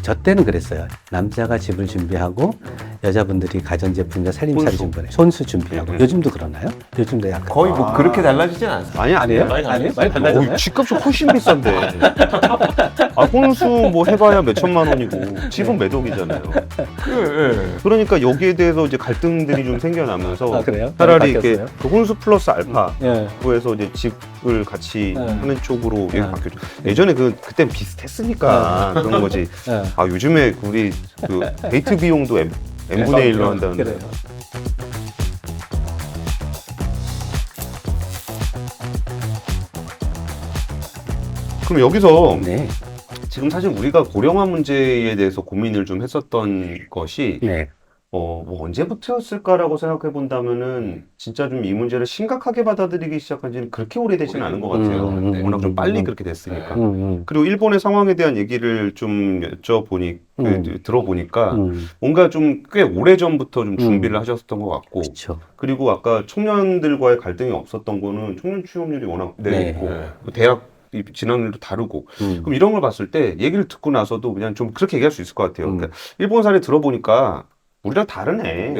저 때는 그랬어요. 남자가 집을 준비하고 여자분들이 가전제품과 살림살이 준비하고 손수 준비하고. 요즘도 그러나요? 요즘도 약간 거의 뭐 그렇게 달라지진 않습니다. 아니 아니에요? 많이 아니에요? 달라졌어요. 많이 달라졌나요? 집값이 훨씬 비싼데. 아, 혼수 뭐 해봐야 몇 천만 원이고 집은 몇 억이잖아요. 예. 그러니까 여기에 대해서 이제 갈등들이 좀 생겨나면서 아, 그래요? 차라리 바뀌었어요? 이렇게 그 혼수 플러스 알파 예. 그에서 이제 집을 같이 하는 쪽으로 얘기 아. 바뀌었죠. 예전에 그땐 비슷했으니까 그런 거지. 예. 아, 요즘에 우리 그 데이트 비용도 n분의 1로 한다는데. 그래요. 그럼 여기서 네. 지금 사실 우리가 고령화 문제에 대해서 고민을 좀 했었던 것이 네. 뭐 언제부터였을까라고 생각해 본다면은 진짜 좀 이 문제를 심각하게 받아들이기 시작한 지는 그렇게 오래되지는 않은 것 같아요. 워낙 좀 빨리 그렇게 됐으니까. 그리고 일본의 상황에 대한 얘기를 좀 들어보니까 뭔가 좀 꽤 오래전부터 좀 준비를 하셨었던 것 같고, 그렇죠. 그리고 아까 청년들과의 갈등이 없었던 거는 청년 취업률이 워낙 네. 높고 또 대학 진학률도 다르고 그럼 이런 걸 봤을 때 얘기를 듣고 나서도 그냥 좀 그렇게 얘기할 수 있을 것 같아요. 그러니까 일본 사례 들어보니까 우리랑 다르네.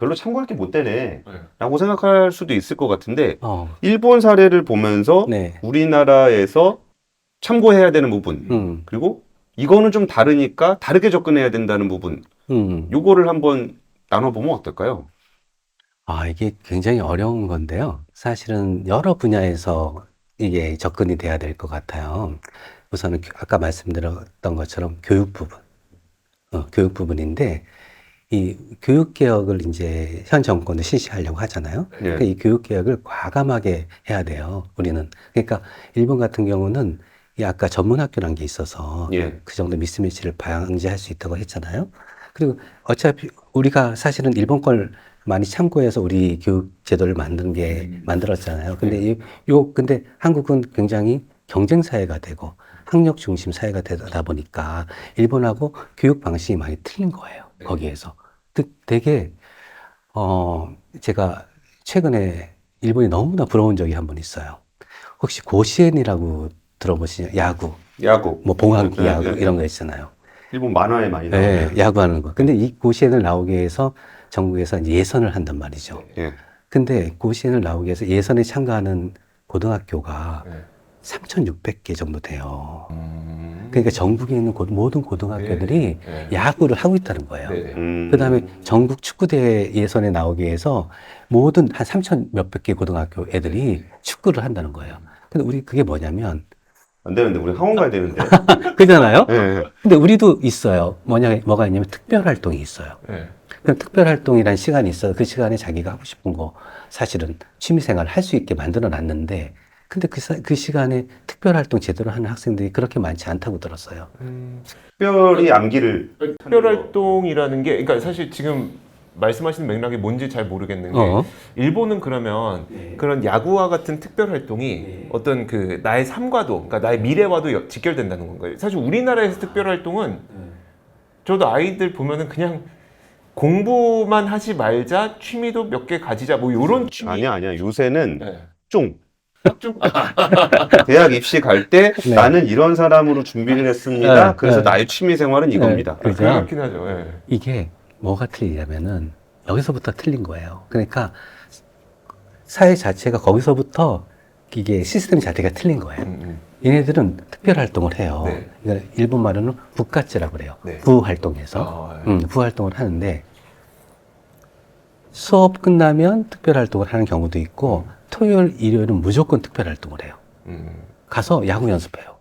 별로 참고할 게 못 되네. 라고 생각할 수도 있을 것 같은데 일본 사례를 보면서 네. 우리나라에서 참고해야 되는 부분 그리고 이거는 좀 다르니까 다르게 접근해야 된다는 부분 요거를 한번 나눠보면 어떨까요? 아, 이게 굉장히 어려운 건데요. 사실은 여러 분야에서 이게 접근이 돼야 될 것 같아요. 우선은 아까 말씀드렸던 것처럼 교육 부분, 교육 부분인데, 이 교육개혁을 이제 현 정권도 실시하려고 하잖아요. 그러니까 이 교육개혁을 과감하게 해야 돼요, 우리는. 그러니까 일본 같은 경우는 이 아까 전문학교라는 게 있어서 그 정도 미스매치를 방지할 수 있다고 했잖아요. 그리고 어차피 우리가 사실은 일본 걸 많이 참고해서 우리 교육 제도를 만들었잖아요. 근데 근데 한국은 굉장히 경쟁 사회가 되고 학력 중심 사회가 되다 보니까 일본하고 교육 방식이 많이 틀린 거예요. 거기에서. 되게, 제가 최근에 일본이 너무나 부러운 적이 한 번 있어요. 혹시 고시엔이라고 들어보시죠? 야구. 뭐 봉황기 야구 이런 거 있잖아요. 일본 만화에 많이 나와요. 네, 야구하는 거. 근데 이 고시엔을 나오기 위해서 전국에서 이제 예선을 한단 말이죠. 근데 고시엔을 나오기 위해서 예선에 참가하는 고등학교가 3,600개 정도 돼요. 그러니까 전국에 있는 모든 고등학교들이 야구를 하고 있다는 거예요. 그 다음에 전국 축구대회 예선에 나오기 위해서 모든 한 3,000 몇백 개 고등학교 애들이 축구를 한다는 거예요. 근데 우리 그게 뭐냐면 안 되는데 우리 학원 가야 되는데. 그잖아요. 네. 근데 우리도 있어요. 뭐가 있냐면 특별 활동이 있어요. 그럼 특별 활동이란 시간이 있어요. 그 시간에 자기가 하고 싶은 거 사실은 취미생활 할 수 있게 만들어 놨는데 근데 그 시간에 특별 활동 제대로 하는 학생들이 그렇게 많지 않다고 들었어요. 특별히 암기를 특별활동이라는 게, 그러니까 사실 지금 말씀하시는 맥락이 뭔지 잘 모르겠는 게, 일본은 그러면 그런 야구와 같은 특별활동이 어떤 그 나의 삶과도, 그러니까 나의 미래와도 직결된다는 건가요? 사실 우리나라에서 특별활동은 저도 아이들 보면은 그냥 공부만 하지 말자, 취미도 몇 개 가지자, 뭐 이런 취미. 아니야. 요새는 대학 입시 갈 때 나는 이런 사람으로 준비를 했습니다. 그래서 나의 취미 생활은 이겁니다. 그죠? 그렇긴 하죠. 이게 뭐가 틀리냐면은 여기서부터 틀린 거예요. 그러니까 사회 자체가 거기서부터 이게 시스템 자체가 틀린 거예요. 얘네들은 특별 활동을 해요. 그러니까 일본 말로는 부카츠라고 그래요. 부활동에서 부활동을 하는데 수업 끝나면 특별 활동을 하는 경우도 있고 토요일, 일요일은 무조건 특별 활동을 해요. 가서 야구 연습해요.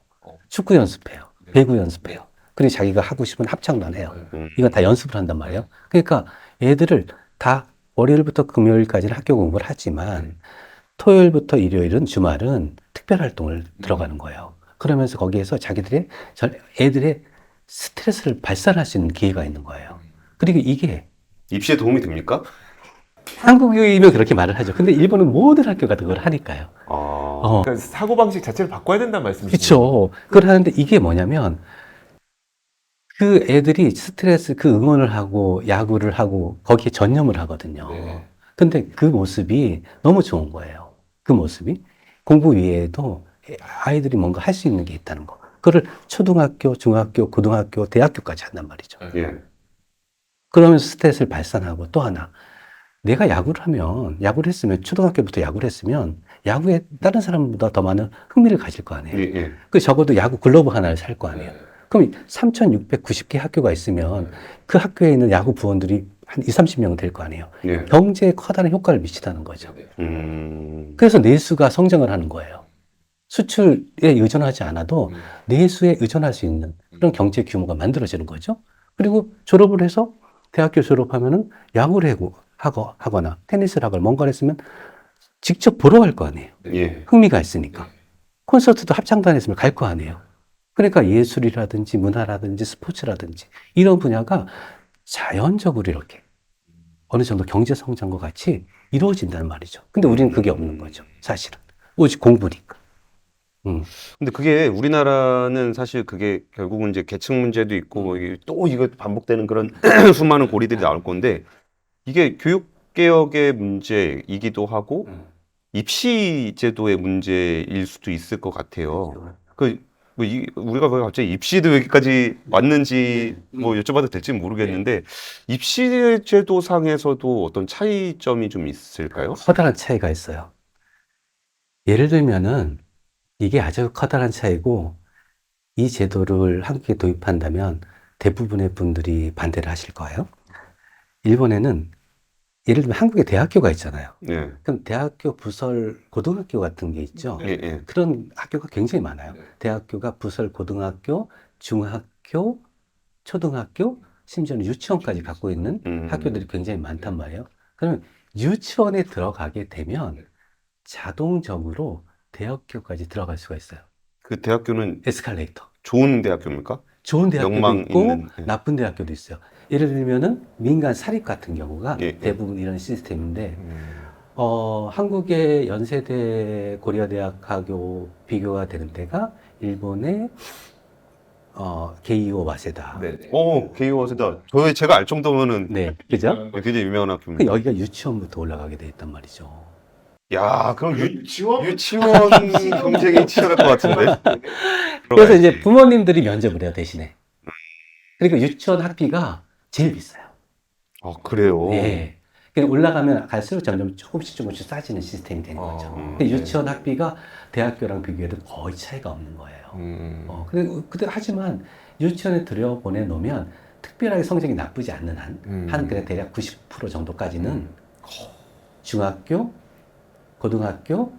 축구 연습해요. 배구 연습해요. 그리고 자기가 하고 싶은 합창단 해요. 이건 다 연습을 한단 말이에요. 그러니까 얘들을 다 월요일부터 금요일까지는 학교 공부를 하지만 토요일부터 일요일은 주말은 특별 활동을 들어가는 거예요. 그러면서 거기에서 애들의 스트레스를 발산할 수 있는 기회가 있는 거예요. 그리고 이게 입시에 도움이 됩니까? 한국이면 그렇게 말을 하죠. 근데 일본은 모든 학교가 그걸 하니까요. 그러니까 사고방식 자체를 바꿔야 된다는 말씀이시죠? 그렇죠. 그걸 하는데 이게 뭐냐면 그 애들이 그 응원을 하고 야구를 하고 거기에 전념을 하거든요. 근데 그 모습이 너무 좋은 거예요. 그 모습이 공부 위에도 아이들이 뭔가 할 수 있는 게 있다는 거. 그거를 초등학교, 중학교, 고등학교, 대학교까지 한단 말이죠. 예. 그러면서 스탯을 발산하고 또 하나. 내가 야구를 했으면, 초등학교부터 야구를 했으면, 야구에 다른 사람보다 더 많은 흥미를 가질 거 아니에요. 예. 그 적어도 야구 글러브 하나를 살 거 아니에요. 그럼 3,690개 학교가 있으면 그 학교에 있는 야구 부원들이 한 2, 30명 될 거 아니에요. 예. 경제에 커다란 효과를 미치다는 거죠. 음. 그래서 내수가 성장을 하는 거예요. 수출에 의존하지 않아도 내수에 의존할 수 있는 그런 경제 규모가 만들어지는 거죠. 그리고 졸업을 해서 대학교 졸업하면은 야구를 하거나 테니스를 하거나 뭔가를 했으면 직접 보러 갈 거 아니에요. 예. 흥미가 있으니까. 콘서트도 합창단 했으면 갈 거 아니에요. 그러니까 예술이라든지 문화라든지 스포츠라든지 이런 분야가 자연적으로 이렇게 어느 정도 경제 성장과 같이 이루어진다는 말이죠. 근데 우리는 그게 없는 거죠. 사실은. 오직 공부니까. 근데 그게 우리나라는 사실 그게 결국은 이제 계층 문제도 있고 뭐 이게 또 이거 반복되는 그런 수많은 고리들이 나올 건데 이게 교육 개혁의 문제이기도 하고 입시 제도의 문제일 수도 있을 것 같아요. 우리가 왜 갑자기 입시도 여기까지 왔는지 뭐 여쭤봐도 될지 모르겠는데 입시 제도상에서도 어떤 차이점이 좀 있을까요? 커다란 차이가 있어요. 예를 들면은 이게 아주 커다란 차이고 이 제도를 한국에 도입한다면 대부분의 분들이 반대를 하실 거예요. 일본에는 예를 들면 한국에 대학교가 있잖아요. 예. 그럼 대학교 부설 고등학교 같은 게 있죠. 예. 그런 학교가 굉장히 많아요. 대학교가 부설 고등학교, 중학교, 초등학교, 심지어는 유치원까지 갖고 있는 학교들이 굉장히 많단 말이에요. 그러면 유치원에 들어가게 되면 자동적으로 대학교까지 들어갈 수가 있어요. 그 대학교는 에스컬레이터. 좋은 대학교입니까? 좋은 대학교도 명망 있고 있는, 예. 나쁜 대학교도 있어요. 예를 들면은 민간 사립 같은 경우가 예. 대부분 이런 시스템인데 한국의 연세대 고려대학하고 비교가 되는 데가 일본의 게이오 와세다. 네. 게이워세다. 제가 알 정도면은 네, 그죠? 굉장히 유명한 그 학교입니다. 여기가 유치원부터 올라가게 돼 있단 말이죠. 야, 그럼 유치원 경쟁이 치열할 것 같은데. 그래서 이제 부모님들이 면접을 해요, 대신에. 그리고 유치원 학비가 제일 비싸요. 그래요. 예. 그냥 올라가면 갈수록 점점 조금씩 싸지는 시스템이 되는 거죠. 근데 유치원 학비가 대학교랑 비교해도 거의 차이가 없는 거예요. 근데 하지만 유치원에 들여보내 놓으면 특별하게 성적이 나쁘지 않는 한 그냥 대략 90% 정도까지는 중학교, 고등학교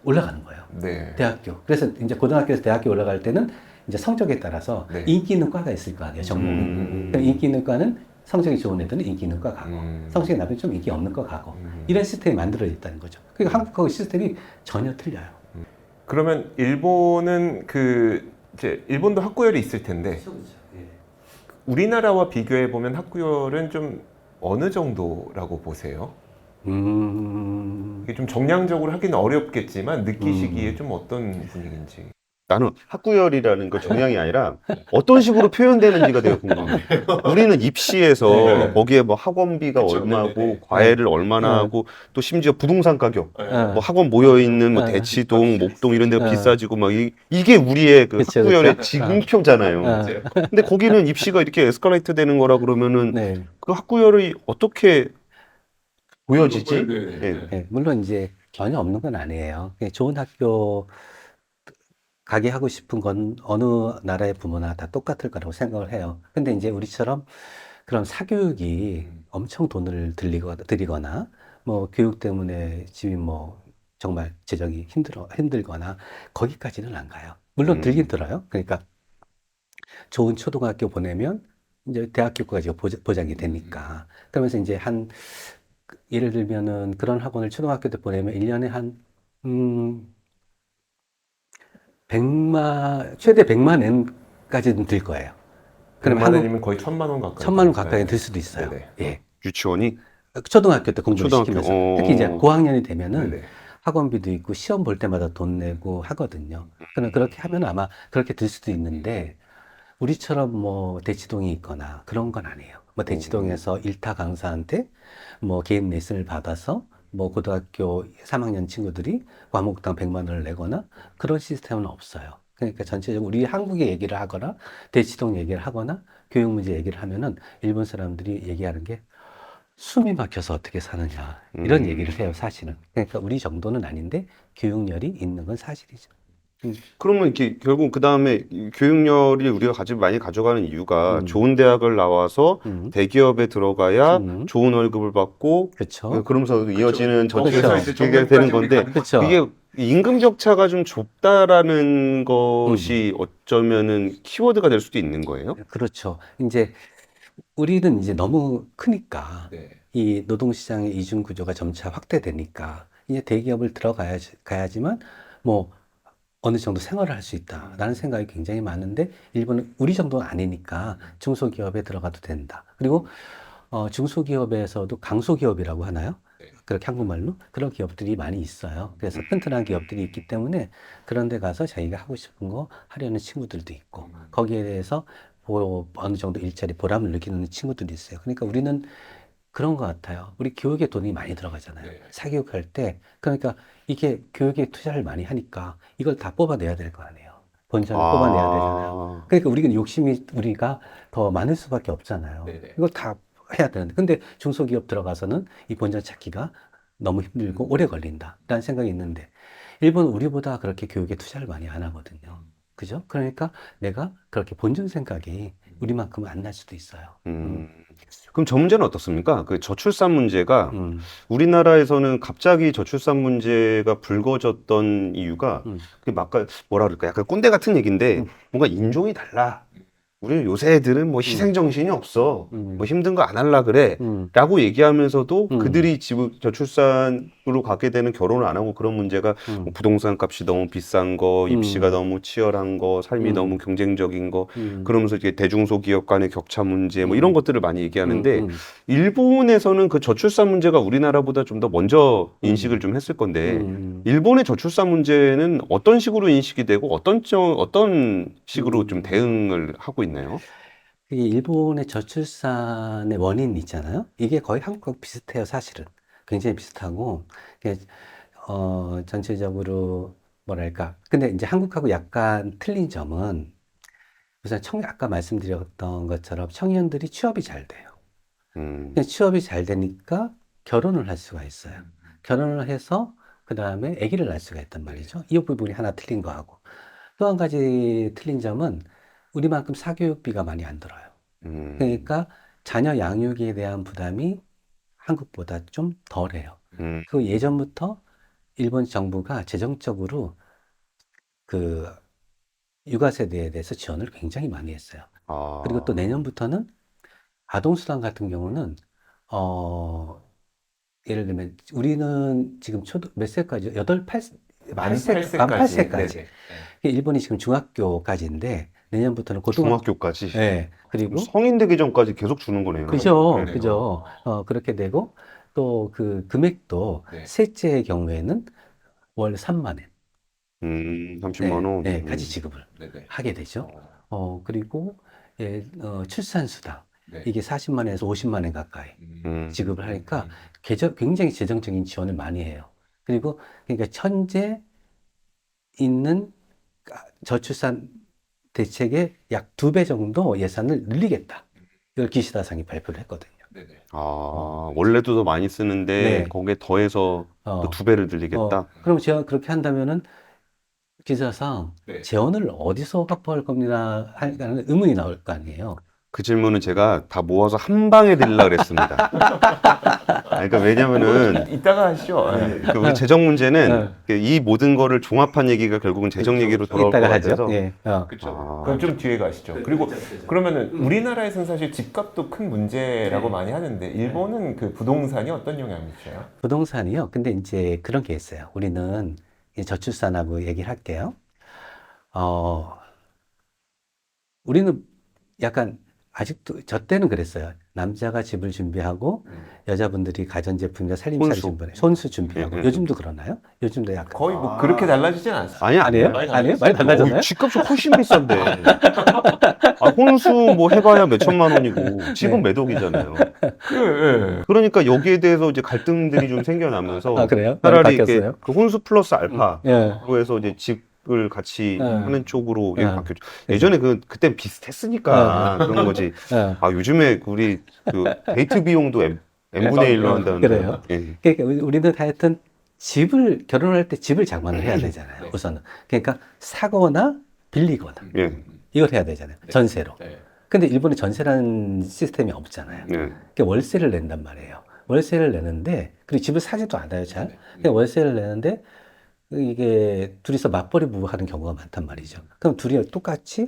올라가는 거예요. 네. 대학교. 그래서 이제 고등학교에서 대학교 올라갈 때는 이제 성적에 따라서 네. 인기 있는 과가 있을 거 아니에요, 전공이. 그럼 인기 있는 과는 성적이 좋은 애들은 인기 있는 과 가고, 성적이 나쁘면 좀 인기 없는 과 가고, 이런 시스템이 만들어져 있다는 거죠. 그러니까 한국하고 시스템이 전혀 틀려요. 그러면 일본은 이제 일본도 학구열이 있을 텐데 우리나라와 비교해 보면 학구열은 좀 어느 정도라고 보세요? 이게 좀 정량적으로 하기는 어렵겠지만 느끼시기에 좀 어떤 분위기인지. 나는 학구열이라는 거 정량이 아니라 어떤 식으로 표현되는지가 되게 궁금해. 우리는 입시에서 거기에 뭐 학원비가 얼마고 과외를 얼마나 하고 또 심지어 부동산 가격, 뭐 학원 모여 있는 뭐 대치동, 목동 이런 데가 비싸지고 막 이게 우리의 그 그쵸, 학구열의 그쵸. 지금표잖아요. 근데 거기는 입시가 이렇게 에스컬레이트 되는 거라 그러면은 네. 그 학구열이 어떻게 보여지지? 예. 네, 물론 이제 전혀 없는 건 아니에요. 그냥 좋은 학교 가게 하고 싶은 건 어느 나라의 부모나 다 똑같을 거라고 생각을 해요. 근데 이제 우리처럼 그런 사교육이 엄청 돈을 들이거나 뭐 교육 때문에 집이 뭐 정말 재정이 힘들거나 거기까지는 안 가요. 물론 들긴 들어요. 그러니까 좋은 초등학교 보내면 이제 대학교까지 보장이 되니까. 그러면서 이제 예를 들면은 그런 학원을 초등학교 때 보내면 1년에 최대 100만 엔까지는 들 거예요. 그럼 100만 원이면 거의 1,000만 원 가까이. 1,000만 원 가까이 들 수도 있어요. 네네. 예. 유치원이 초등학교 때 공부를 초등학교, 시키면서. 특히 이제 고학년이 되면은 네네. 학원비도 있고 시험 볼 때마다 돈 내고 하거든요. 그럼 그렇게 하면 아마 그렇게 들 수도 있는데 우리처럼 뭐 대치동이 있거나 그런 건 아니에요. 뭐 대치동에서 일타 강사한테 뭐 개인 레슨을 받아서 뭐 고등학교 3학년 친구들이 과목당 100만 원을 내거나 그런 시스템은 없어요. 그러니까 전체적으로 우리 한국의 얘기를 하거나 대치동 얘기를 하거나 교육 문제 얘기를 하면은 일본 사람들이 얘기하는 게 숨이 막혀서 어떻게 사느냐 이런 얘기를 해요, 사실은. 그러니까 우리 정도는 아닌데 교육열이 있는 건 사실이죠. 그러면 이렇게 결국 그 다음에 교육열이 우리가 많이 가져가는 이유가 좋은 대학을 나와서 대기업에 들어가야 좋은 월급을 받고 그렇죠. 그러면서 이어지는 전체가 그렇죠. 이게 되는 건데 그렇죠. 이게 임금 격차가 좀 좁다라는 것이 어쩌면은 키워드가 될 수도 있는 거예요. 그렇죠. 이제 우리는 이제 너무 크니까 네. 이 노동시장의 이중 구조가 점차 확대되니까 이제 대기업을 가야지만 뭐 어느 정도 생활을 할 수 있다라는 생각이 굉장히 많은데 일본은 우리 정도는 아니니까 중소기업에 들어가도 된다. 그리고 중소기업에서도 강소기업이라고 하나요? 그렇게 한국말로 그런 기업들이 많이 있어요. 그래서 튼튼한 기업들이 있기 때문에 그런 데 가서 자기가 하고 싶은 거 하려는 친구들도 있고 거기에 대해서 어느 정도 일자리 보람을 느끼는 친구들이 있어요. 그러니까 우리는 그런 것 같아요. 우리 교육에 돈이 많이 들어가잖아요. 네. 사교육할 때. 그러니까 이게 교육에 투자를 많이 하니까 이걸 다 뽑아내야 될 거 아니에요. 본전을 뽑아내야 되잖아요. 그러니까 우리가 더 많을 수밖에 없잖아요. 네네. 이걸 다 해야 되는데. 근데 중소기업 들어가서는 이 본전 찾기가 너무 힘들고 오래 걸린다라는 생각이 있는데 일본은 우리보다 그렇게 교육에 투자를 많이 안 하거든요. 그죠? 그러니까 내가 그렇게 본전 생각이 우리만큼은 안 날 수도 있어요. 그럼 저 문제는 어떻습니까? 그 저출산 문제가 음. 우리나라에서는 갑자기 저출산 문제가 불거졌던 이유가 그게 뭐라 그럴까? 약간 꼰대 같은 얘기인데 뭔가 인종이 달라. 우리는 요새 애들은 뭐 희생정신이 없어. 뭐 힘든 거 안 할라 그래. 라고 얘기하면서도 그들이 저출산으로 가게 되는 결혼을 안 하고 그런 문제가 뭐 부동산 값이 너무 비싼 거, 입시가 너무 치열한 거, 삶이 너무 경쟁적인 거, 그러면서 이게 대중소기업 간의 격차 문제 뭐 이런 것들을 많이 얘기하는데 일본에서는 그 저출산 문제가 우리나라보다 좀 더 먼저 인식을 좀 했을 건데 일본의 저출산 문제는 어떤 식으로 인식이 되고 어떤 식으로 좀 대응을 하고 있나요? 이게 일본의 저출산의 원인 있잖아요. 이게 거의 한국하고 비슷해요, 사실은. 굉장히 비슷하고, 이게, 전체적으로, 뭐랄까. 근데 이제 한국하고 약간 틀린 점은, 우선 아까 말씀드렸던 것처럼 청년들이 취업이 잘 돼요. 근데 취업이 잘 되니까 결혼을 할 수가 있어요. 결혼을 해서, 그 다음에 아기를 낳을 수가 있단 말이죠. 이 부분이 하나 틀린 거하고. 또 한 가지 틀린 점은, 우리만큼 사교육비가 많이 안 들어요. 그러니까 자녀 양육에 대한 부담이 한국보다 좀 덜해요. 그 예전부터 일본 정부가 재정적으로 그 육아 세대에 대해서 지원을 굉장히 많이 했어요. 그리고 또 내년부터는 아동수당 같은 경우는 예를 들면 우리는 지금 몇 세까지? 만 8세까지. 일본이 지금 중학교까지인데 내년부터는 중학교까지. 네. 그리고 성인 되기 전까지 계속 주는 거네요. 그죠. 그죠. 그렇게 되고 또 그 금액도 셋째의 경우에는 월 3만 원. 30만 원. 네, 같이 지급을 하게 되죠. 그리고 출산수당. 이게 40만 원에서 50만 원 가까이 지급을 하니까 굉장히 재정적인 지원을 많이 해요. 그리고 그러니까 현재 있는 저출산 대책의 약 2배 정도 예산을 늘리겠다. 이걸 기시다상이 발표를 했거든요. 원래도 더 많이 쓰는데 거기에 더해서 또 2배를 늘리겠다. 그럼 제가 그렇게 한다면은 기사상 재원을 어디서 확보할 겁니다 하는 의문이 나올 거 아니에요. 그 질문은 제가 다 모아서 한 방에 드리려고 그랬습니다. 그러니까 왜냐면은 이따가 하시죠. 그 우리 재정 문제는 이 모든 거를 종합한 얘기가 결국은 재정 얘기로 돌아올 것 같아서. 그렇죠. 그럼 좀 뒤에 가시죠. 그리고 그러면은 우리나라에서는 사실 집값도 큰 문제라고 많이 하는데 일본은 그 부동산이 어떤 영향을 미쳐요? 부동산이요. 근데 이제 그런 게 있어요. 우리는 저출산하고 얘기를 할게요. 우리는 약간 아직도 저 때는 그랬어요. 남자가 집을 준비하고 여자분들이 가전제품이나 살림살이 준비하고 손수 준비하고 요즘도 그러나요? 요즘도 약간 거의 뭐 그렇게 달라지진 않습니다. 아니에요? 아니에요? 많이 달라졌나요? 집값이 훨씬 비싼데. 혼수 뭐 해봐야 몇 천만 원이고 집은 몇 억이잖아요. 그러니까 여기에 대해서 이제 갈등들이 좀 생겨나면서 그래요? 차라리 바뀌었어요? 이렇게 그 혼수 플러스 알파로 해서 이제 집 주택을 같이 네. 하는 쪽으로 네. 바뀌었죠. 예전에 그때 비슷했으니까 그런 거지. 예. 아, 요즘에 우리 그 데이트 비용도 N분의 1로 한다는데. 그래요? 예. 그러니까 우리는 하여튼 결혼할 때 집을 장만을 해야 되잖아요. 우선은. 그러니까 사거나 빌리거나 예. 이걸 해야 되잖아요. 전세로. 네. 근데 일본에 전세라는 시스템이 없잖아요. 예. 그러니까 월세를 낸단 말이에요. 월세를 내는데 그리고 집을 사지도 않아요, 잘. 그냥 월세를 내는데 이게 둘이서 맞벌이 부부 하는 경우가 많단 말이죠. 그럼 둘이 똑같이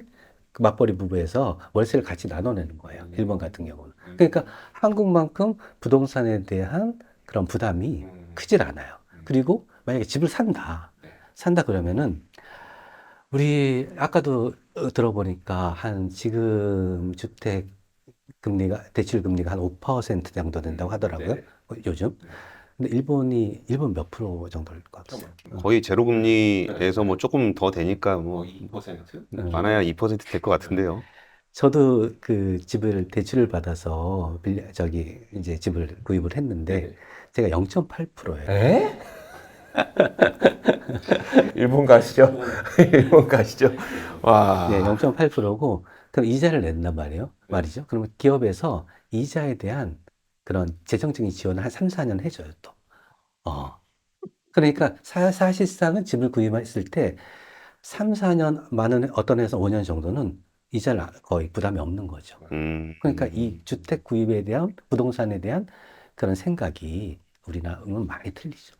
그 맞벌이 부부에서 월세를 같이 나눠내는 거예요. 일본 같은 경우는. 그러니까 한국만큼 부동산에 대한 그런 부담이 크질 않아요. 그리고 만약에 집을 산다 그러면은 우리 아까도 들어보니까 한 지금 주택 금리가 대출 금리가 한 5% 정도 된다고 하더라고요. 요즘. 근데 일본 몇 프로 정도일 것 같아요. 거의 제로금리에서 뭐 조금 더 되니까 뭐 2%? 많아야 2% 될 것 같은데요. 저도 그 집을 대출을 받아서 이제 집을 구입을 했는데 제가 0.8%예요. 에? 일본 가시죠? 일본 가시죠? 와. 네, 0.8%고 그럼 이자를 낸단 말이죠. 그러면 기업에서 이자에 대한 그런 재정적인 지원을 한 3, 4년 해줘요, 또. 그러니까 사실상은 집을 구입했을 때 3, 4년, 많은 어떤 해서 5년 정도는 이자를 거의 부담이 없는 거죠. 그러니까 이 주택 구입에 대한 부동산에 대한 그런 생각이 우리나라는 많이 틀리죠.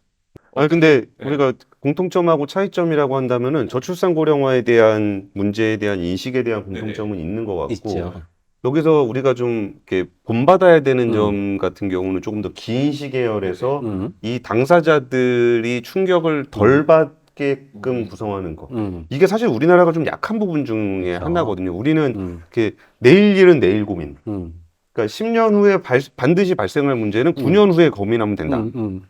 아니 근데 우리가 공통점하고 차이점이라고 한다면은 저출산 고령화에 대한 문제에 대한 인식에 대한 공통점은 있는 것 같고 있죠. 여기서 우리가 좀 이렇게 본받아야 되는 음. 점 같은 경우는 조금 더 긴 시계열에서 음, 이 당사자들이 충격을 덜 받게끔 구성하는 거. 이게 사실 우리나라가 좀 약한 부분 중에 그렇죠. 하나거든요. 우리는 음, 이렇게 내일 일은 내일 고민. 음, 그러니까 10년 후에 반드시 발생할 문제는 9년 후에 고민하면 된다.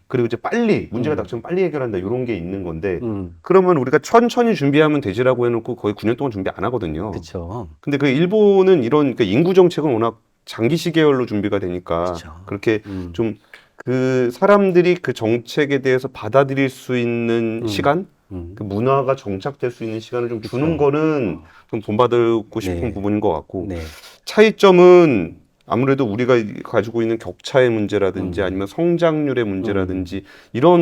그리고 이제 빨리 문제가 닥치면 빨리 해결한다. 이런 게 있는 건데 그러면 우리가 천천히 준비하면 되지라고 해놓고 거의 9년 동안 준비 안 하거든요. 그렇죠. 근데 그 일본은 이런 그러니까 인구 정책은 워낙 장기 시계열로 준비가 되니까 그쵸. 그렇게 좀 그 사람들이 그 정책에 대해서 받아들일 수 있는 시간, 그 문화가 정착될 수 있는 시간을 좀 주는 거는 좀 본받고 싶은 네. 부분인 것 같고 네. 차이점은 아무래도 우리가 가지고 있는 격차의 문제라든지 아니면 성장률의 문제라든지 이런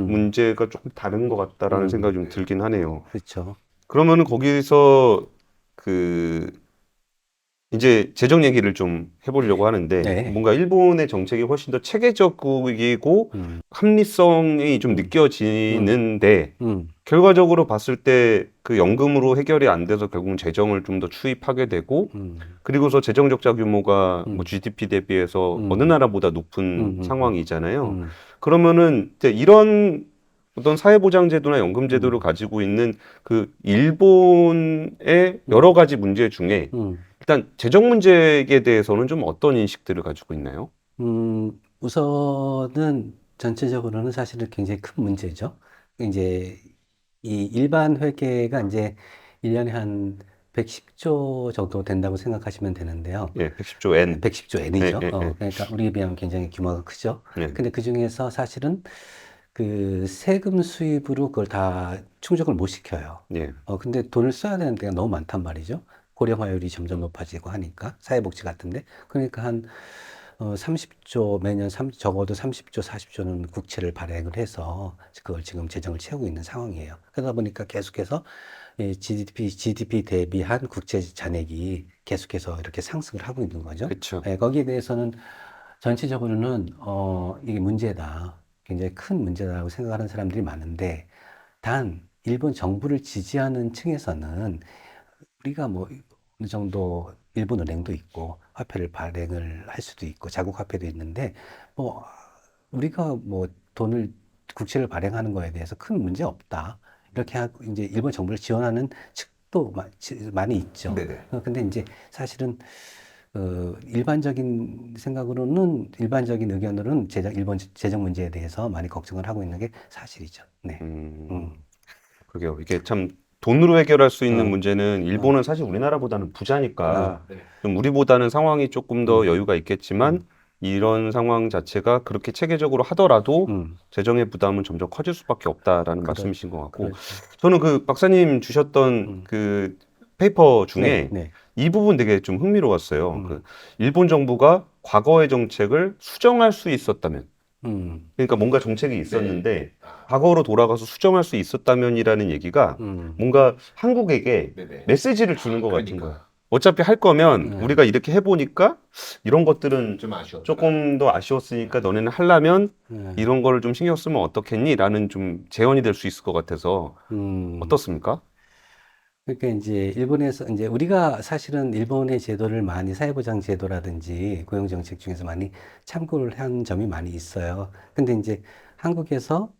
문제가 조금 다른 것 같다라는 생각이 좀 들긴 하네요. 그렇죠. 그러면은 거기서 그 이제 재정 얘기를 좀 해보려고 하는데 네. 뭔가 일본의 정책이 훨씬 더 체계적이고 합리성이 좀 느껴지는데 결과적으로 봤을 때 그 연금으로 해결이 안 돼서 결국은 재정을 좀 더 추입하게 되고 그리고서 재정 적자 규모가 뭐 GDP 대비해서 어느 나라보다 높은 상황이잖아요. 그러면은 이제 이런 어떤 사회보장제도나 연금제도를 가지고 있는 그 일본의 여러 가지 문제 중에 일단 재정 문제에 대해서는 좀 어떤 인식들을 가지고 있나요? 우선은 전체적으로는 사실은 굉장히 큰 문제죠. 이제 이 일반 회계가 이제 1년에 한 110조 정도 된다고 생각하시면 되는데요. 예, 110조 N. 110조 N이죠. 예, 예, 예. 그러니까 우리에 비하면 굉장히 규모가 크죠. 예. 근데 그 중에서 사실은 그 세금 수입으로 그걸 다 충족을 못 시켜요. 예. 근데 돈을 써야 되는 데가 너무 많단 말이죠. 고령화율이 점점 높아지고 하니까 사회복지 같은데 그러니까 한 30조 매년 적어도 30조 40조는 국채를 발행을 해서 그걸 지금 재정을 채우고 있는 상황이에요. 그러다 보니까 계속해서 이 GDP 대비한 국채 잔액이 계속해서 이렇게 상승을 하고 있는 거죠. 그렇죠. 거기에 대해서는 전체적으로는 이게 문제다. 굉장히 큰 문제다라고 생각하는 사람들이 많은데 단 일본 정부를 지지하는 층에서는 우리가 뭐 어느 정도 일본 은행도 있고 화폐를 발행을 할 수도 있고 자국 화폐도 있는데 뭐 우리가 뭐 국채를 발행하는 거에 대해서 큰 문제 없다. 이렇게 하고 이제 일본 정부를 지원하는 측도 많이 있죠. 네네. 근데 이제 사실은 일반적인 의견으로는 일본 재정 문제에 대해서 많이 걱정을 하고 있는 게 사실이죠. 네. 그러게요. 이게 참 돈으로 해결할 수 있는 어. 문제는 일본은 사실 우리나라보다는 부자니까 네. 좀 우리보다는 상황이 조금 더 여유가 있겠지만 이런 상황 자체가 그렇게 체계적으로 하더라도 음, 재정의 부담은 점점 커질 수밖에 없다라는 그렇- 말씀이신 것 같고 그렇죠. 저는 그 박사님 주셨던 그 페이퍼 중에 네, 네. 이 부분 되게 좀 흥미로웠어요. 음. 그 일본 정부가 과거의 정책을 수정할 수 있었다면, 그러니까 뭔가 정책이 있었는데 과거로 돌아가서 수정할 수 있었다면이라는 얘기가 뭔가 한국에게 네네. 메시지를 주는 것 같은 그러니까. 거예요. 어차피 할 거면 우리가 이렇게 해보니까 이런 것들은 좀 아쉬워. 조금 더 아쉬웠으니까 너네는 하려면 이런 거를 좀 신경 쓰면 어떻겠니? 라는 좀 제언이 될 수 있을 것 같아서 어떻습니까? 그러니까 이제 일본에서 이제 우리가 사실은 일본의 제도를 많이 사회보장 제도라든지 고용정책 중에서 많이 참고를 한 점이 많이 있어요. 근데 이제 한국에서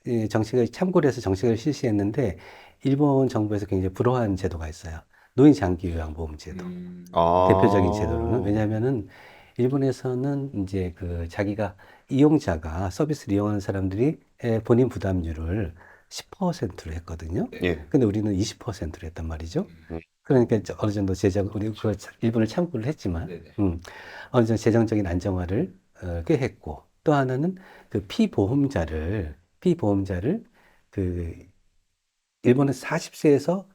이 정책을 참고를 해서 정책을 실시했는데 일본 정부에서 굉장히 불허한 제도가 있어요. 노인 장기 요양보험 제도. 대표적인 제도로는 왜냐하면은 일본에서는 이제 그 자기가 이용자가 서비스를 이용하는 사람들이 본인 부담률을 10%로 했거든요. 예. 근데 우리는 20%로 했단 말이죠. 음. 그러니까 이제 어느 정도 우리 그걸 일본을 참고를 했지만, 어느 정도 재정적인 안정화를 꽤 했고, 또 하나는 그 피보험자를 그 일본은 40세에서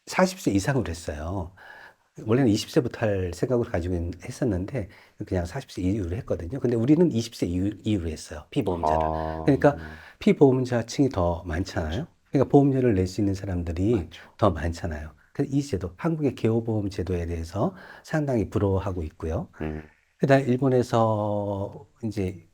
40세 이상으로 했어요. 원래는 20세부터 할 생각을 가지고 했었는데 그냥 40세 이후로 했거든요. 근데 우리는 20세 이후로 했어요. 피보험자를. 그러니까 피보험자층이 더 많잖아요. 그러니까 보험료를 낼 수 있는 사람들이 더 많잖아요. 그래서 이 제도, 한국의 개호보험 제도에 대해서 상당히 부러워하고 있고요. 그다음에 일본에서 이제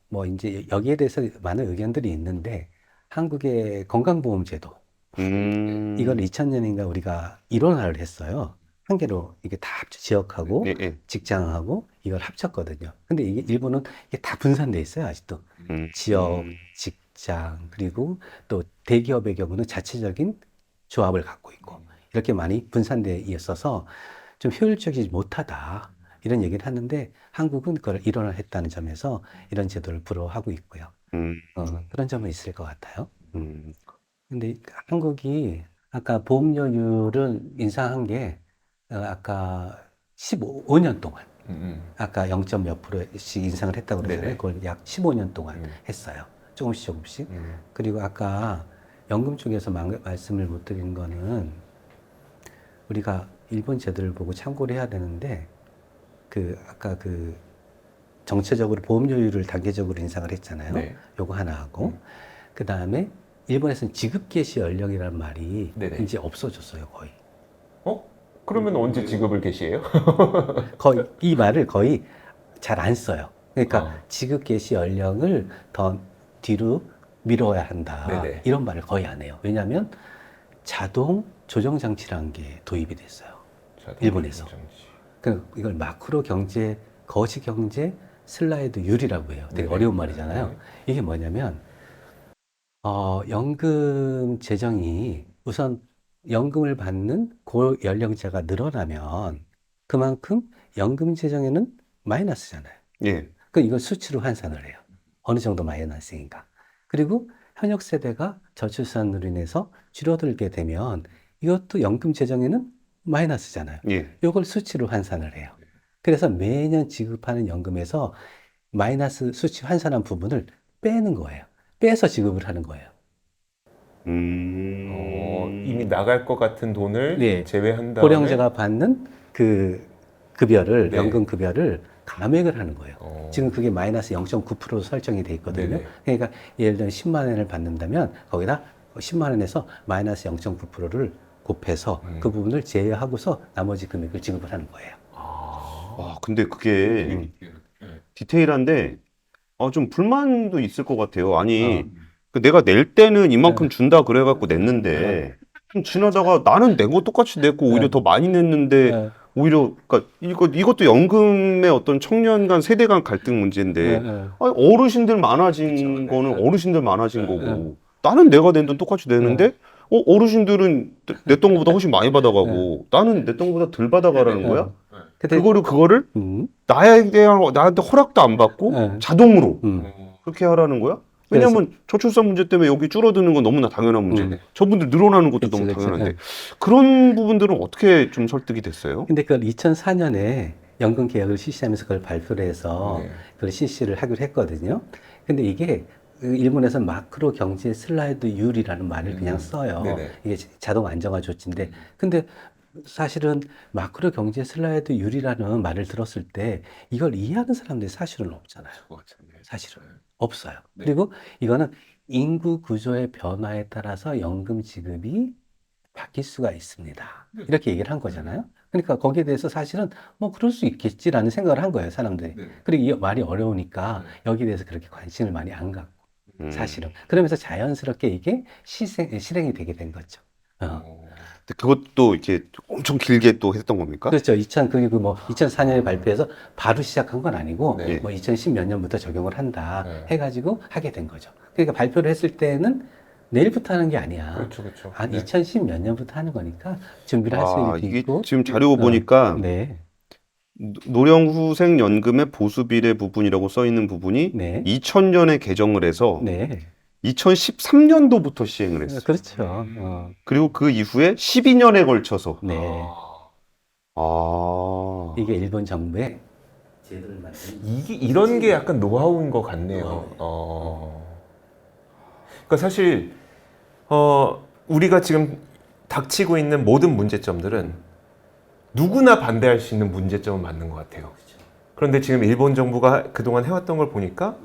여기에 대해서 많은 의견들이 있는데 한국의 건강보험 제도 이걸 2000년인가 우리가 일원화를 했어요. 한 개로 이게 다 지역하고 예, 예. 직장하고 이걸 합쳤거든요. 근데 이게 일본은 이게 다 분산돼 있어요, 아직도. 지역, 직장, 그리고 또 대기업의 경우는 자체적인 조합을 갖고 있고 이렇게 많이 분산돼 있어서 좀 효율적이지 못하다. 이런 얘기를 하는데 한국은 그걸 일원화했다는 점에서 이런 제도를 부러워하고 있고요. 그런 점은 있을 것 같아요. 근데 한국이 아까 보험료율을 인상한 게 아까 15년 동안 아까 0. 몇 프로씩 인상을 했다고 그러잖아요. 네네. 그걸 약 15년 동안 했어요. 조금씩. 그리고 아까 연금 쪽에서 말씀을 못 드린 거는 우리가 일본 제도를 보고 참고를 해야 되는데 아까 정체적으로 보험료율을 단계적으로 인상을 했잖아요. 네. 요거 하나 하고 그 다음에 일본에서는 지급 개시 연령이라는 말이 네네. 이제 없어졌어요, 거의. 그러면 언제 지급을 개시해요? 거의 이 말을 거의 잘 안 써요. 그러니까 아. 지급 개시 연령을 더 뒤로 미뤄야 한다. 네네. 이런 말을 거의 안 해요. 왜냐하면 자동 조정 장치라는 게 도입이 됐어요. 일본에서. 이걸 마크로 경제, 거시 경제 슬라이드 율이라고 해요. 되게 네네. 어려운 말이잖아요. 이게 뭐냐면 연금 재정이 우선 연금을 받는 고연령자가 늘어나면 그만큼 연금 재정에는 마이너스잖아요. 예. 이걸 수치로 환산을 해요. 어느 정도 마이너스인가. 그리고 현역 세대가 저출산으로 인해서 줄어들게 되면 이것도 연금 재정에는 마이너스잖아요. 예. 이걸 수치로 환산을 해요. 그래서 매년 지급하는 연금에서 마이너스 수치 환산한 부분을 빼는 거예요. 빼서 지급을 하는 거예요. 이미 나갈 것 같은 돈을 네. 제외한 다음에 고령자가 받는 그 급여를, 네. 연금 급여를 감액을 하는 거예요. 어. 지금 그게 마이너스 0.9% 설정이 돼 있거든요. 네네. 그러니까 예를 들면 10만 원을 받는다면 거기다 10만 원에서 마이너스 0.9%를 곱해서 그 부분을 제외하고서 나머지 금액을 지급을 하는 거예요. 와, 근데 그게 디테일한데 좀 불만도 있을 것 같아요. 아니, 내가 낼 때는 이만큼 준다 그래갖고 냈는데 좀 지나다가 나는 낸 거 똑같이 냈고 오히려 더 많이 냈는데 오히려 그러니까 이것도 연금의 어떤 청년 간 세대 간 갈등 문제인데 아니, 어르신들 많아진 거는 어르신들 많아진 거고 나는 내가 낸 돈 똑같이 내는데 어르신들은 냈던 것보다 훨씬 많이 받아가고 나는 냈던 것보다 덜 받아가라는 거야? 그거를 나한테 허락도 안 받고 자동으로 그렇게 하라는 거야? 왜냐면 저출산 문제 때문에 여기 줄어드는 건 너무나 당연한 문제인데 저분들 늘어나는 것도 너무 당연한데 그런 부분들은 어떻게 좀 설득이 됐어요? 근데 그걸 2004년에 연금 개혁을 실시하면서 그걸 발표를 해서 네. 그걸 실시를 하기로 했거든요. 근데 이게 일본에서 마크로 경제 슬라이드율이라는 말을 그냥 써요. 네네. 이게 자동 안정화 조치인데, 근데 사실은 마크로 경제 슬라이드율이라는 말을 들었을 때 이걸 이해하는 사람들이 사실은 없잖아요. 사실은 없어요. 네. 그리고 이거는 인구 구조의 변화에 따라서 연금 지급이 바뀔 수가 있습니다. 이렇게 얘기를 한 거잖아요. 그러니까 거기에 대해서 사실은 뭐 그럴 수 있겠지라는 생각을 한 거예요, 사람들이. 그리고 이 말이 어려우니까 여기에 대해서 그렇게 관심을 많이 안 갖고, 사실은. 그러면서 자연스럽게 이게 실행이 되게 된 거죠. 근데 그것도 이렇게 엄청 길게 또 했던 겁니까? 그렇죠. 그리고 뭐 2004년에 발표해서 바로 시작한 건 아니고, 네. 뭐 2010 몇 년부터 적용을 한다 네. 해가지고 하게 된 거죠. 그러니까 발표를 했을 때는 내일부터 하는 게 아니야. 그렇죠, 그렇죠. 한 네. 2010 몇 년부터 하는 거니까 준비를 할 수 이게 있고. 지금 자료 보니까 네. 노령후생연금의 보수비례 부분이라고 써 있는 부분이 네. 2000년에 개정을 해서 네. 2013년도부터 시행을 했어요. 그렇죠. 그리고 그 이후에 12년에 걸쳐서. 네. 이게 일본 정부의 제도를 만든. 이게 이런 게 약간 노하우인 것 같네요. 그러니까 사실 우리가 지금 닥치고 있는 모든 문제점들은 누구나 반대할 수 있는 문제점은 맞는 것 같아요. 그런데 지금 일본 정부가 그동안 해왔던 걸 보니까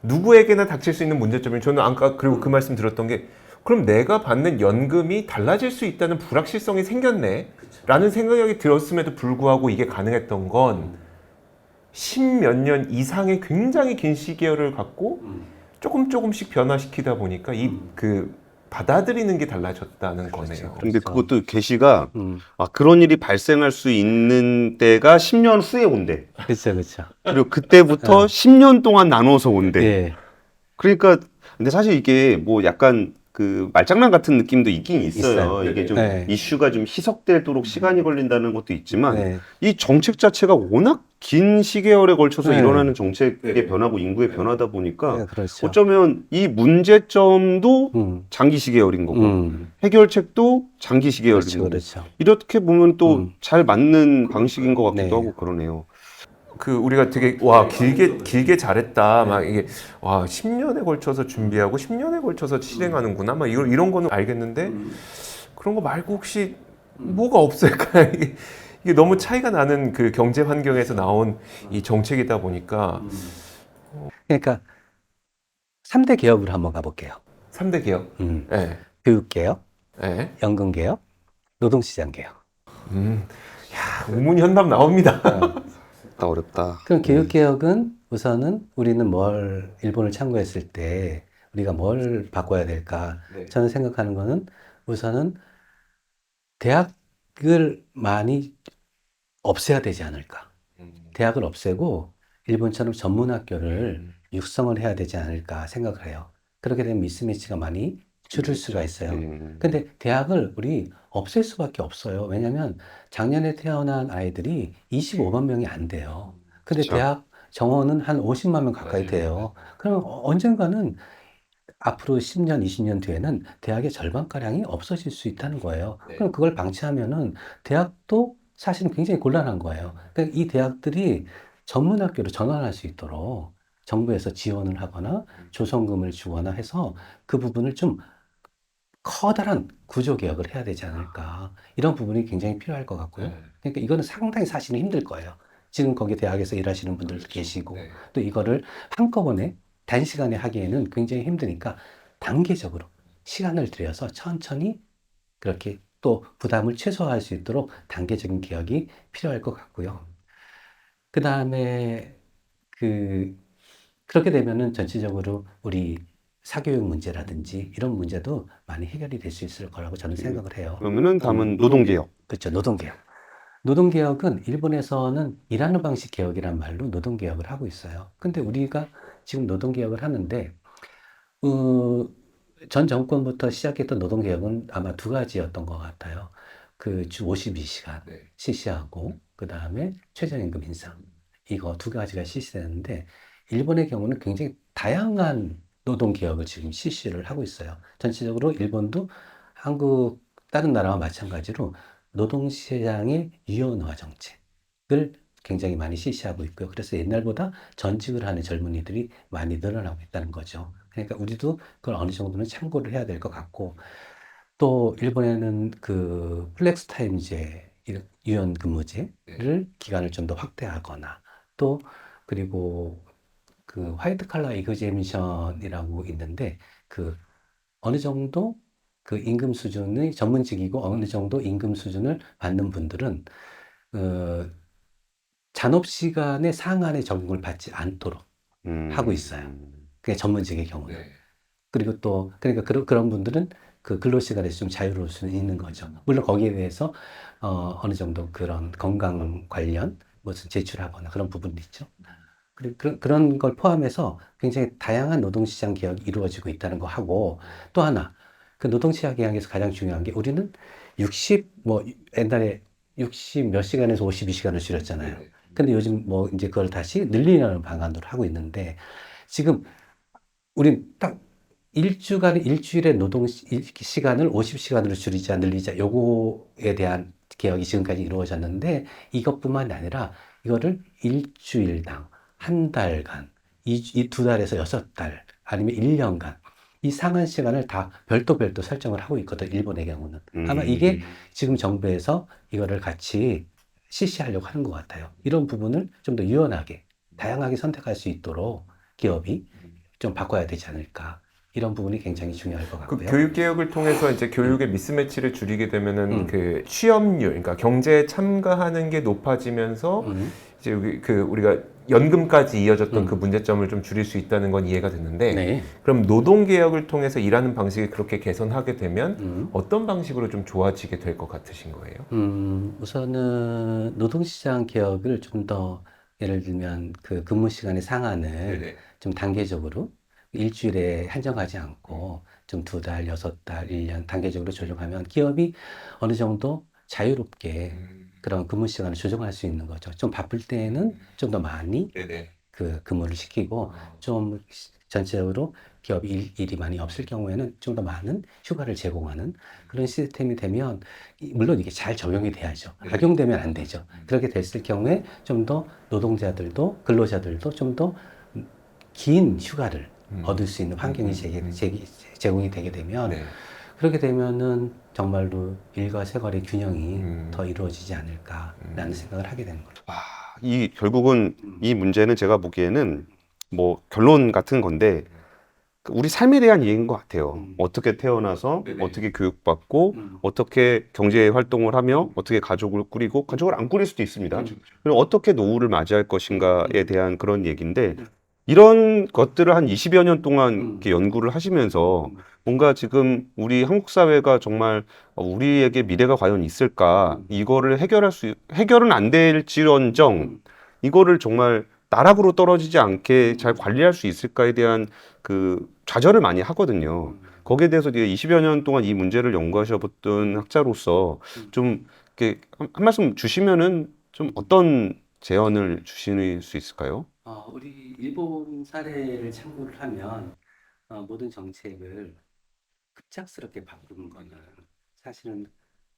누구에게나 닥칠 수 있는 문제점이, 저는 아까 그리고 그 말씀 들었던 게, 그럼 내가 받는 연금이 달라질 수 있다는 불확실성이 생겼네 라는 생각이 들었음에도 불구하고 이게 가능했던 건 십몇 년 이상의 굉장히 긴 시계열을 갖고 조금씩 변화시키다 보니까 그 받아들이는 게 달라졌다는 거네요. 근데 그것도 게시가 음. 그런 일이 발생할 수 있는 때가 10년 후에 온대. 그렇죠, 그렇죠. 그리고 그때부터 10년 동안 나눠서 온대. 예. 그러니까 근데 사실 이게 뭐 약간 그 말장난 같은 느낌도 있긴 있어요. 있어요. 이게 좀 네. 이슈가 좀 희석되도록 시간이 걸린다는 것도 있지만 네. 이 정책 자체가 워낙 긴 시계열에 걸쳐서 네. 일어나는 정책의 변화고 인구의 변화다 보니까 네, 그렇죠. 어쩌면 이 문제점도 음. 장기 시계열인 거고 음. 해결책도 장기 시계열인 그렇죠, 거고 그렇죠. 이렇게 보면 또 잘 맞는 방식인 것 같기도 네. 하고 그러네요. 그 우리가 되게 길게 잘했다 막 이게 10년에 걸쳐서 준비하고 10년에 걸쳐서 실행하는구나 막 이런 거는 알겠는데 그런 거 말고 혹시 뭐가 없을까? 이게 너무 차이가 나는 그 경제 환경에서 나온 이 정책이다 보니까. 그러니까 3대 개혁으로 한번 가볼게요. 3대 개혁. 예. 교육 개혁, 예. 연금 개혁, 노동시장 개혁. 야, 우문현답 나옵니다. 어렵다. 그럼 교육 개혁은 우선은 우리는 일본을 참고했을 때 우리가 뭘 바꿔야 될까? 네. 저는 생각하는 거는 우선은 대학을 많이 없애야 되지 않을까? 대학을 없애고 일본처럼 전문학교를 육성을 해야 되지 않을까 생각을 해요. 그렇게 되면 미스매치가 많이 줄을 수가 있어요. 근데 대학을 우리 없앨 수밖에 없어요. 왜냐하면 작년에 태어난 아이들이 25만 명이 안 돼요. 근데 그쵸. 대학 정원은 한 50만 명 가까이 돼요. 그럼 언젠가는 앞으로 10년, 20년 뒤에는 대학의 절반가량이 없어질 수 있다는 거예요. 그럼 그걸 방치하면은 대학도 사실은 굉장히 곤란한 거예요. 그러니까 이 대학들이 전문학교로 전환할 수 있도록 정부에서 지원을 하거나 조성금을 주거나 해서 그 부분을 좀 커다란 구조 개혁을 해야 되지 않을까. 이런 부분이 굉장히 필요할 것 같고요. 그러니까 이거는 상당히 사실은 힘들 거예요. 지금 거기 대학에서 일하시는 분들도 계시고 또 이거를 한꺼번에 단시간에 하기에는 굉장히 힘드니까 단계적으로 시간을 들여서 천천히 그렇게 또 부담을 최소화할 수 있도록 단계적인 개혁이 필요할 것 같고요. 그 다음에 그렇게 되면은 전체적으로 우리 사교육 문제라든지 이런 문제도 많이 해결이 될 수 있을 거라고 저는 생각을 해요. 그러면은 다음은 노동개혁. 그렇죠. 노동개혁. 노동개혁은 일본에서는 일하는 방식 개혁이란 말로 노동개혁을 하고 있어요. 근데 우리가 지금 노동개혁을 하는데, 전 정권부터 시작했던 노동개혁은 아마 두 가지였던 것 같아요. 그 주 52시간 실시하고, 그 다음에 최저임금 인상. 이거 두 가지가 실시되는데, 일본의 경우는 굉장히 다양한 노동개혁을 지금 실시를 하고 있어요. 전체적으로 일본도 한국, 다른 나라와 마찬가지로 노동시장의 유연화 정책, 굉장히 많이 실시하고 있고요. 그래서 옛날보다 전직을 하는 젊은이들이 많이 늘어나고 있다는 거죠. 그러니까 우리도 그걸 어느 정도는 참고를 해야 될 것 같고, 또 일본에는 그 플렉스 타임제, 유연 근무제를 기간을 좀 더 확대하거나, 또 그리고 그 화이트 칼라 이그제미션이라고 있는데, 그 어느 정도 그 임금 수준의 전문직이고 어느 정도 임금 수준을 받는 분들은 어, 잔업 시간의 상한의 적용을 받지 않도록 하고 있어요. 그게 전문직의 경우는. 그리고 또 그러니까 그런 분들은 그 근로 시간에서 좀 자유로울 수는 있는 거죠. 물론 거기에 대해서 어느 정도 그런 건강 관련 무슨 제출하거나 그런 부분도 있죠. 그리고 그런 걸 포함해서 굉장히 다양한 노동시장 개혁이 이루어지고 있다는 거 하고, 또 하나 그 노동시장 개혁에서 가장 중요한 게, 우리는 60 뭐 옛날에 60 몇 시간에서 52시간을 줄였잖아요. 근데 요즘 뭐 이제 그걸 다시 늘리려는 방안으로 하고 있는데, 지금 우린 딱 일주일의 시간을 50시간으로 줄이자 늘리자, 요거에 대한 개혁이 지금까지 이루어졌는데, 이것뿐만이 아니라 이거를 일주일당 한 달간, 이 두 달에서 여섯 달, 아니면 1년간 이 상한 시간을 다 별도 설정을 하고 있거든, 일본의 경우는. 아마 이게 지금 정부에서 이거를 같이 실시하려고 하는 것 같아요. 이런 부분을 좀 더 유연하게, 다양하게 선택할 수 있도록 기업이 좀 바꿔야 되지 않을까. 이런 부분이 굉장히 중요할 것 그 같고요. 교육 개혁을 통해서 이제 교육의 미스매치를 줄이게 되면은 그 취업률, 그러니까 경제에 참가하는 게 높아지면서 이제 여기 그 우리가 연금까지 이어졌던 그 문제점을 좀 줄일 수 있다는 건 이해가 됐는데, 네. 그럼 노동 개혁을 통해서 일하는 방식을 그렇게 개선하게 되면 어떤 방식으로 좀 좋아지게 될 것 같으신 거예요? 우선은 노동시장 개혁을 좀 더, 예를 들면 그 근무 시간의 상한을 좀 단계적으로 일주일에 한정하지 않고 좀 두 달, 여섯 달, 1년 단계적으로 조정하면 기업이 어느 정도 자유롭게 그런 근무 시간을 조정할 수 있는 거죠. 좀 바쁠 때에는 좀 더 많이 그 근무를 시키고, 좀 전체적으로 기업이 일이 많이 없을 경우에는 좀 더 많은 휴가를 제공하는 그런 시스템이 되면, 물론 이게 잘 적용이 돼야죠. 악용되면 안 되죠. 그렇게 됐을 경우에 좀 더 노동자들도 근로자들도 좀 더 긴 휴가를 얻을 수 있는 환경이 제공이 되게 되면, 그렇게 되면은 정말로 일과 생활의 균형이 더 이루어지지 않을까라는 생각을 하게 되는 거죠. 이 결국은 이 문제는 제가 보기에는 뭐 결론 같은 건데 우리 삶에 대한 얘기인 것 같아요. 어떻게 태어나서 어떻게 교육받고 어떻게 경제 활동을 하며 어떻게 가족을 꾸리고 가족을 안 꾸릴 수도 있습니다. 그리고 어떻게 노후를 맞이할 것인가에 대한 그런 얘기인데, 이런 것들을 한 20여 년 동안 이렇게 연구를 하시면서 뭔가 지금 우리 한국 사회가 정말 우리에게 미래가 과연 있을까, 이거를 해결은 안 될지언정 이거를 정말 나락으로 떨어지지 않게 잘 관리할 수 있을까에 대한 그 좌절을 많이 하거든요. 거기에 대해서 이제 20여 년 동안 이 문제를 연구하셔봤던 학자로서 좀 이렇게 한 말씀 주시면은 좀 어떤 제언을 주실 수 있을까요? 우리 일본 사례를 참고를 하면, 모든 정책을 급작스럽게 바꾸는 거는 사실은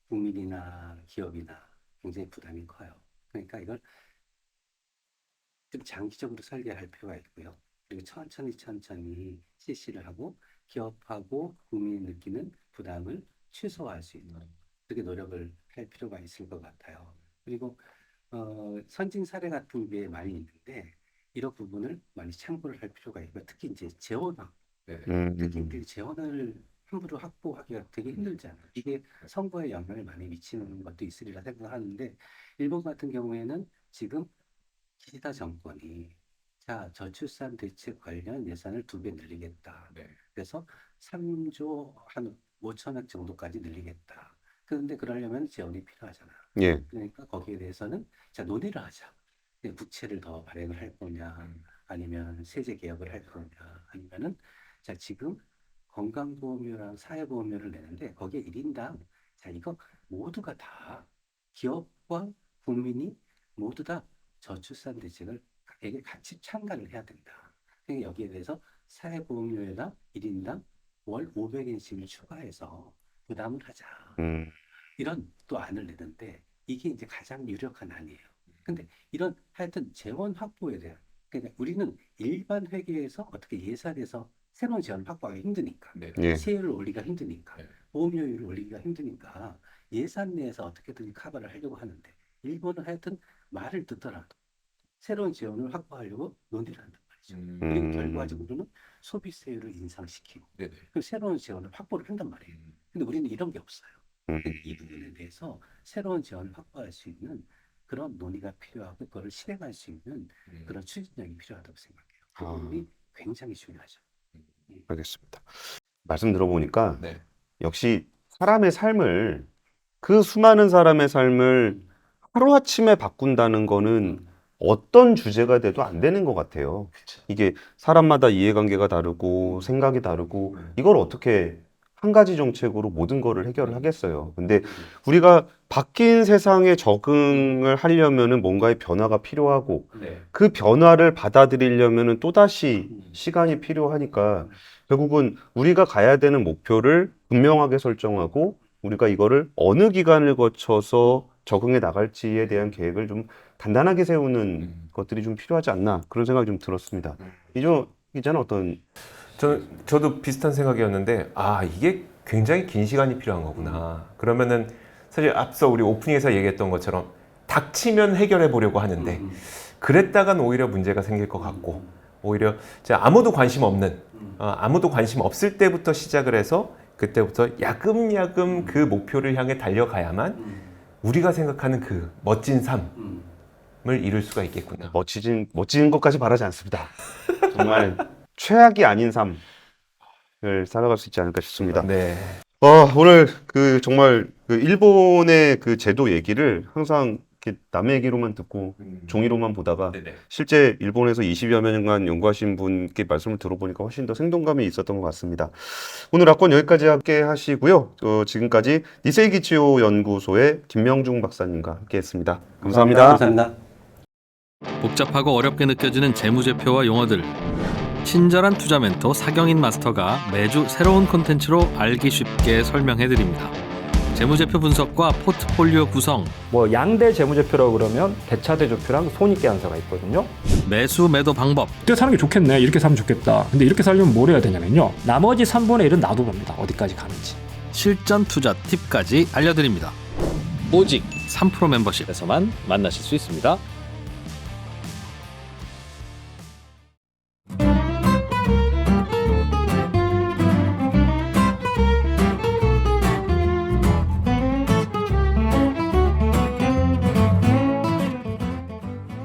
국민이나 기업이나 굉장히 부담이 커요. 그러니까 이걸 좀 장기적으로 설계할 필요가 있고요. 그리고 천천히 실시를 하고 기업하고 국민이 느끼는 부담을 최소화할 수 있도록 그렇게 노력을 할 필요가 있을 것 같아요. 그리고 선진 사례 같은 게 많이 있는데, 이런 부분을 많이 참고를 할 필요가 있고, 특히 이제 재원학, 특히 그 재원을 함부로 확보하기가 되게 힘들잖아요. 이게 선거에 영향을 많이 미치는 것도 있으리라 생각하는데, 일본 같은 경우에는 지금 기시다 정권이, 자, 저출산 대책 관련 예산을 2배 늘리겠다. 그래서 3조 한 5천억 정도까지 늘리겠다. 그런데 그러려면 재원이 필요하잖아. 예. 그러니까 거기에 대해서는 자, 논의를 하자. 국채를 더 발행을 할 거냐, 아니면 세제 개혁을 할 거냐, 아니면은 자, 지금 건강보험료랑 사회보험료를 내는데 거기에 1인당, 자, 이거 모두가 다, 기업과 국민이 모두 다 저출산 대책을 에게 같이 참가를 해야 된다. 그러니까 여기에 대해서 사회보험료에다 1인당 월 500엔씩을 추가해서 부담을 하자. 음. 이런 또 안을 내는데, 이게 이제 가장 유력한 안이에요. 근데 이런 하여튼 재원 확보에 대한 그러니까 우리는 일반 회계에서 어떻게 예산에서 새로운 재원을 확보하기 힘드니까 네. 예. 세율을 올리기가 힘드니까 네. 보험료율을 올리기가 힘드니까 예산 내에서 어떻게든 커버를 하려고 하는데 일본은 하여튼 말을 듣더라도 새로운 재원을 확보하려고 논의를 한단 말이죠. 그리고 결과적으로는 소비세율을 인상시키고 네네. 그 새로운 재원을 확보를 한단 말이에요. 근데 우리는 이런 게 없어요. 이 부분에 대해서 새로운 재원을 확보할 수 있는 그런 논의가 필요하고 그거를 실행할 수 있는 그런 추진력이 필요하다고 생각해요. 그 부분이 굉장히 중요하죠. 알겠습니다. 말씀 들어보니까 네. 역시 사람의 삶을 그 수많은 사람의 삶을 하루아침에 바꾼다는 거는 어떤 주제가 돼도 안 되는 것 같아요. 이게 사람마다 이해관계가 다르고 생각이 다르고 이걸 어떻게 한 가지 정책으로 모든 거를 해결을 하겠어요. 근데 우리가 바뀐 세상에 적응을 하려면은 뭔가의 변화가 필요하고 네. 그 변화를 받아들이려면은 또다시 시간이 필요하니까 결국은 우리가 가야 되는 목표를 분명하게 설정하고 우리가 이거를 어느 기간을 거쳐서 적응해 나갈지에 대한 계획을 좀 단단하게 세우는 것들이 좀 필요하지 않나 그런 생각이 좀 들었습니다. 이조 기자는 어떤? 저도 비슷한 생각이었는데 이게 굉장히 긴 시간이 필요한 거구나. 그러면은 사실 앞서 우리 오프닝에서 얘기했던 것처럼 닥치면 해결해 보려고 하는데 그랬다간 오히려 문제가 생길 것 같고 오히려 아무도 관심 없는 아무도 관심 없을 때부터 시작을 해서 그때부터 야금야금 그 목표를 향해 달려가야만 우리가 생각하는 그 멋진 삶을 이룰 수가 있겠구나. 멋진 것까지 바라지 않습니다. 정말 최악이 아닌 삶을 살아갈 수 있지 않을까 싶습니다. 네. 오늘 정말 일본의 그 제도 얘기를 항상 이렇게 남의 얘기로만 듣고 종이로만 보다가 네네. 실제 일본에서 20여 년간 연구하신 분께 말씀을 들어보니까 훨씬 더 생동감이 있었던 것 같습니다. 오늘 학권 여기까지 함께 하시고요. 지금까지 니세이기치오 연구소의 김명중 박사님과 함께했습니다. 감사합니다. 감사합니다. 복잡하고 어렵게 느껴지는 재무제표와 용어들. 친절한 투자 멘토 사경인 마스터가 매주 새로운 콘텐츠로 알기 쉽게 설명해드립니다. 재무제표 분석과 포트폴리오 구성, 양대 재무제표라고 그러면 대차대조표랑 손익계산서가 있거든요. 매수 매도 방법, 이때 사는 게 좋겠네. 이렇게 살면 좋겠다. 근데 이렇게 살려면 뭘 해야 되냐면요. 나머지 3분의 1은 놔둬봅니다. 어디까지 가는지. 실전 투자 팁까지 알려드립니다. 오직 3프로 멤버십에서만 만나실 수 있습니다.